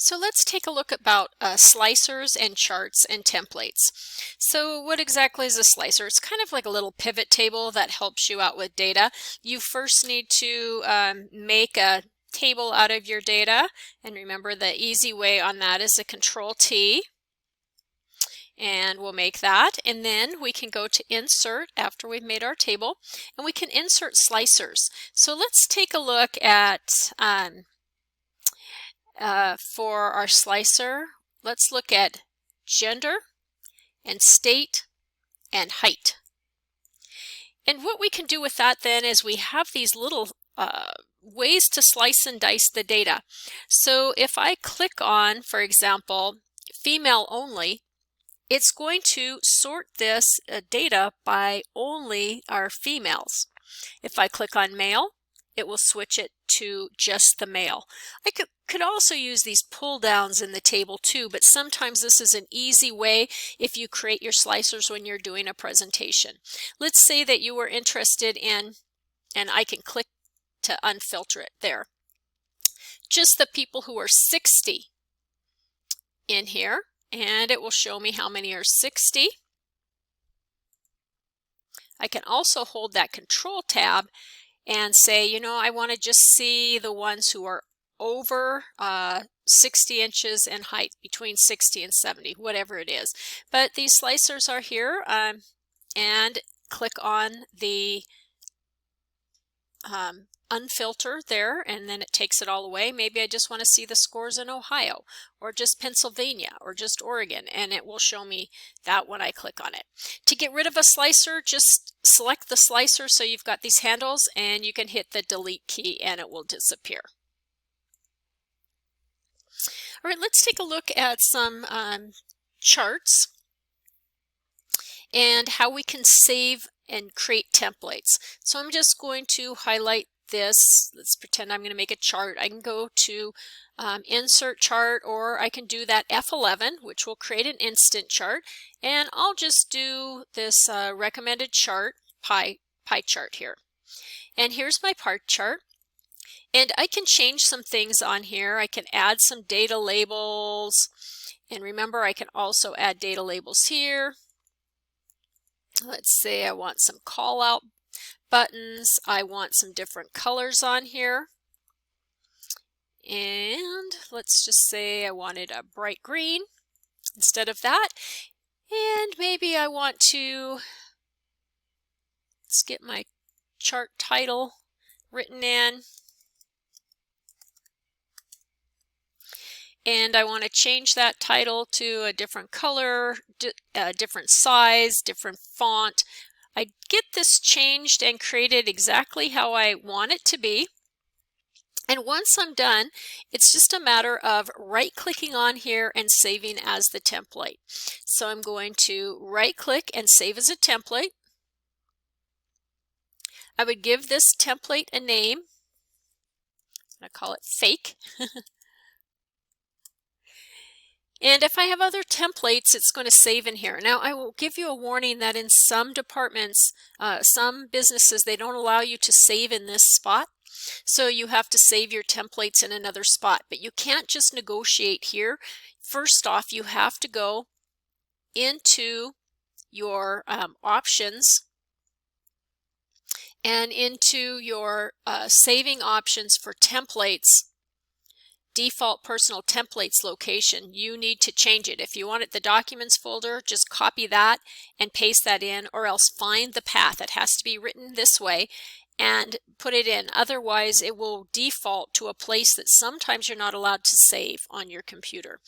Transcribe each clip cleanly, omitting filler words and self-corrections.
So let's take a look about slicers and charts and templates. So what exactly is a slicer? It's kind of like a little pivot table that helps you out with data. You first need to make a table out of your data, and remember the easy way on that is a Control T, and we'll make that, and then we can go to insert after we've made our table, and we can insert slicers. So let's take a look at for our slicer, let's look at gender and state and height. And what we can do with that then is we have these little ways to slice and dice the data. So if I click on, for example, female only, it's going to sort this data by only our females. If I click on male, it will switch it to just the male. I could also use these pull downs in the table too, but sometimes this is an easy way if you create your slicers when you're doing a presentation. Let's say that you were interested in, and I can click to unfilter it there, just the people who are 60 in here, and it will show me how many are 60. I can also hold that Control tab and say, you know, I want to just see the ones who are over 60 inches in height, between 60 and 70, whatever it is. But these slicers are here, and click on the unfilter there, and then it takes it all away. Maybe I just want to see the scores in Ohio, or just Pennsylvania, or just Oregon, and it will show me that when I click on it. To get rid of a slicer, just select the slicer so you've got these handles, and you can hit the delete key and it will disappear. All right, let's take a look at some charts and how we can save and create templates. So I'm just going to highlight this. Let's pretend I'm going to make a chart. I can go to insert chart, or I can do that F11, which will create an instant chart, and I'll just do this recommended chart, pie chart here. And here's my pie chart, and I can change some things on here. I can add some data labels, and remember I can also add data labels here. Let's say I want some call out buttons. I want some different colors on here. And let's just say I wanted a bright green instead of that. And maybe I want to, let's get my chart title written in. And I want to change that title to a different color, different size, different font. I get this changed and created exactly how I want it to be. And once I'm done, it's just a matter of right-clicking on here and saving as the template. So I'm going to right-click and save as a template. I would give this template a name. I'm going to call it fake. And if I have other templates, it's going to save in here. Now, I will give you a warning that in some departments, some businesses, they don't allow you to save in this spot. So you have to save your templates in another spot. But you can't just negotiate here. First off, you have to go into your options and into your saving options for templates. Default personal templates location, you need to change it. If you want it the documents folder, just copy that and paste that in, or else find the path. It has to be written this way and put it in. Otherwise, it will default to a place that sometimes you're not allowed to save on your computer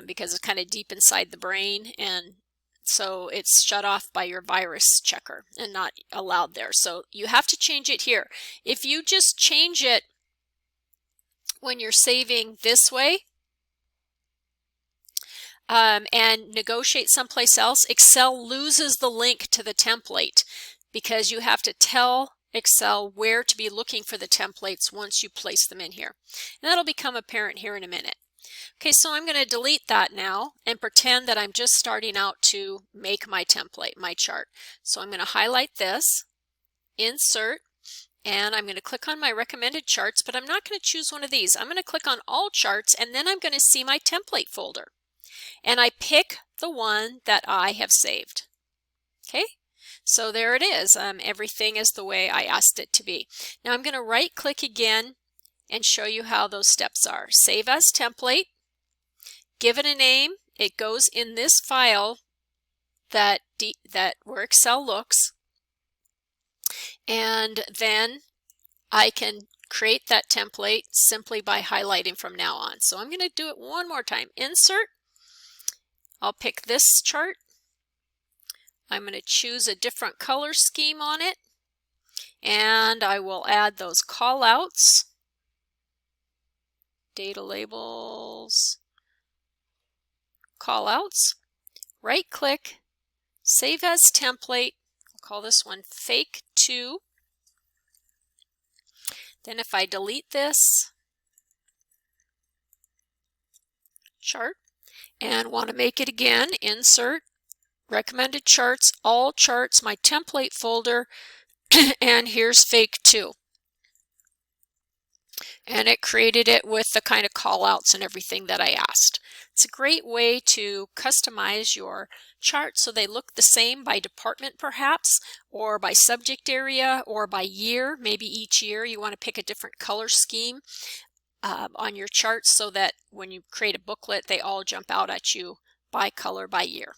because it's kind of deep inside the brain, and so it's shut off by your virus checker and not allowed there. So you have to change it here. If you just change it when you're saving this way and negotiate someplace else, Excel loses the link to the template because you have to tell Excel where to be looking for the templates once you place them in here. And that'll become apparent here in a minute. Okay, so I'm going to delete that now and pretend that I'm just starting out to make my template, my chart. So I'm going to highlight this, insert, and I'm going to click on my recommended charts, but I'm not going to choose one of these. I'm going to click on all charts, and then I'm going to see my template folder. And I pick the one that I have saved. Okay, so there it is. Everything is the way I asked it to be. Now I'm going to right click again and show you how those steps are. Save as template, give it a name. It goes in this file that where Excel looks, and then I can create that template simply by highlighting from now on. So I'm going to do it one more time. Insert. I'll pick this chart. I'm going to choose a different color scheme on it, and I will add those callouts, data labels, callouts. Right click, save as template. I'll call this one Fake 2. Then if I delete this chart and want to make it again, insert, recommended charts, all charts, my template folder, and here's Fake 2. And it created it with the kind of call outs and everything that I asked. It's a great way to customize your charts so they look the same by department perhaps, or by subject area, or by year. Maybe each year you want to pick a different color scheme on your charts so that when you create a booklet they all jump out at you by color, by year.